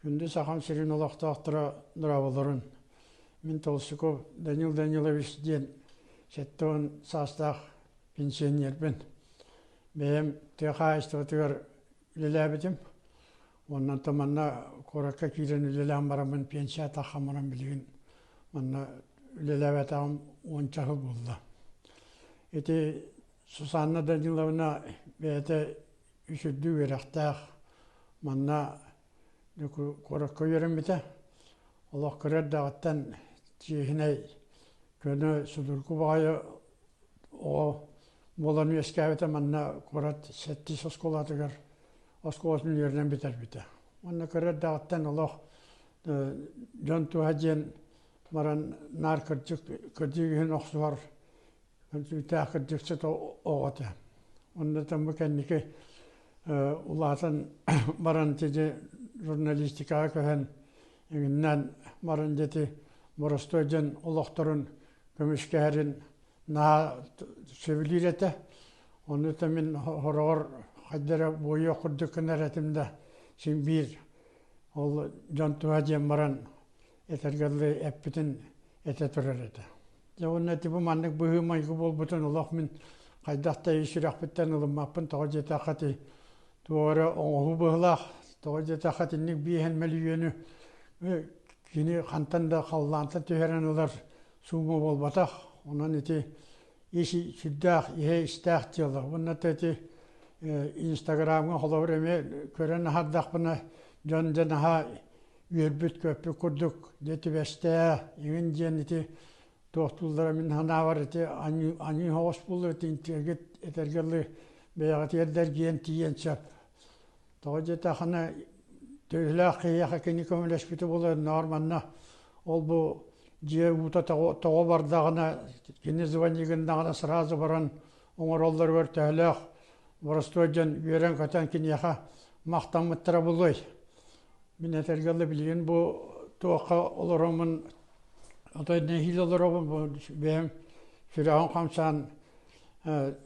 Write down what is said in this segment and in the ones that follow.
Күнді сақам сирин олақтақтыра дұрабылырын. Мен Толсиков Данил Данилович ден шеттіғын састақ пенсионербін. Бәйім тұяқа айстығытығыр үлеләбідім. Оннан таманна қораққа кейрен үлеләм барамын пенсия тақамырам білген. Манна үлеләбәтағым 10 жыл болды. Эти Сусанна Даниловна бәйті үшірді өріқтақ. Манна қораққа өрімбіті. Олақ көрер дағыттан жиғынай көні судырғы бағайы о болан өскәбеті манна қорат сәтті сосколатығыр осколасын өрінен бітер біті. Манна көрер дағыттан олақ жон туға жен маран нар кірдігін оқсы бар тәқ кірдіксет оғаты. Онда тамы кәнекі ұлатын маран теді журналистикаға көген егіннен маран деті Боростойден олықтырын көмішкәрін наға сөбілер еті. Оны мен хорағыр қайдары бойы құрдықын әретімді сен бір ол жон туға ден маран етергелі әппітін әте тұрар еті. Оны әті бұл маңдық бұғы майғы бол бұтын олақ мен қайдақта ешірақ біттен ұлымаппын тоғы жеті ақаты туғыры оңғы бұғылақ тоғы жеті ақатынның бейхен мәлі кені қантанда қалланты түйерен олар суымы бол батақ. Онан әті еші сүддақ, ехе істақ делі. Онан әті инстаграмға қолауыр әме көрен ағардақ бұна жон-жон аға өрбіт көпі күрдік. Деті бәсті еңін жен әті тоқтылдары мен хана бар әті аңы хоғыс бұл әті интергет әтергелі бәяғат ердер ген тиен чап. Тоғы жеті қана Төйләқ қияқы кені көмілешпеті болы норманна ол бұл жие ұта тоғы бардағына кені звонигіндағына сразу баран оңыр олар бөр төйләқ Боростойден үйерен көтен кенеға мақтан мұттыра болой. Мен әтергелі білген бұл тоққа оларымын отай нәхил оларымын бұл бәйім сүрәғын қамсан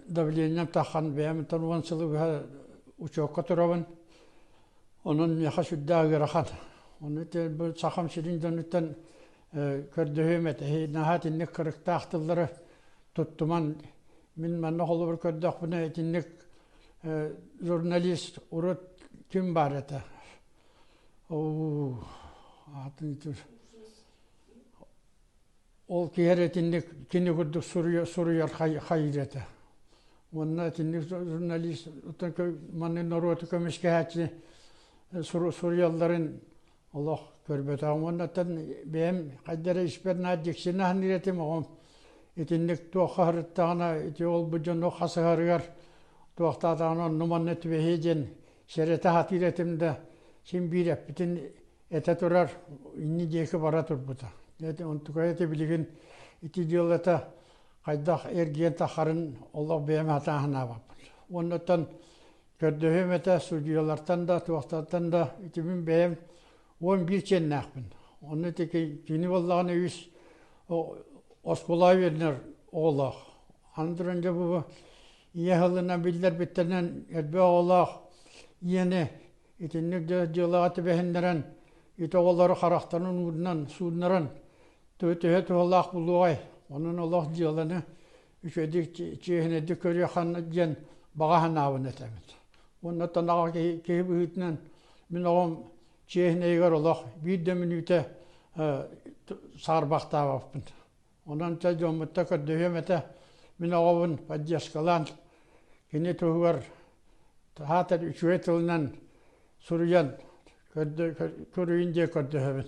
давлением таққан бәйім тұнуан сылы ұчоққа тұрабын. Onun yaxa süddağı gıraxan. Onu bu saxam şirin dönütten kördüğüm eti. Nahat innik kırıkta axtılları tuttuman. Min manna xolu bir kördüğü buna etinnik jurnalist urut kim var eti. Ol kiyer etinnik kini kurduk Suriyar hayır eti. Onun etinnik jurnalist manın orutu kömüşke hatçı Suriyalların Allah körbet ağımından benim kaydere işberna diksine haniretim ağım. Etinlik tuğqa hırıttağına eti ol bucun o xası hırıgar tuğaqtağına numannet ve heyden şerete hatiretimde şimdi bir hep bütün ete turar inni diyeki bara turbuta. On tukayeti bilgin eti diyorlata kaydak ergiyen taharın Allah benim hatağına bap. Ondan Kördüğüm ete sucuyalardan da, tuğaklardan da itimin beyim 11 çenini akbın. Onun öteki günü Allah'ın üyüz oskolay verilir oğlak. Anıdır önce bu iyi hılına bildiler bittirilen etbe oğlak yeni itinlik diyolatı behinlerin iti oğulları karakterinin uğrundan suğunların tühe tuğlak buluğay. Onun Allah diyolarını üçedik çiğnedik körüye xanı diyen bağahan avın etemedi. Ondan sonra keyif üyütünen min oğum çeyhneyigar olaq bir de minüte sarbaqta vapın. Ondan sonra jomutta kördüğüm ete min oğumun padyaskalan kini tuğuvar hatar üçüye tılınan Suriyan körüyünce kördüğüm.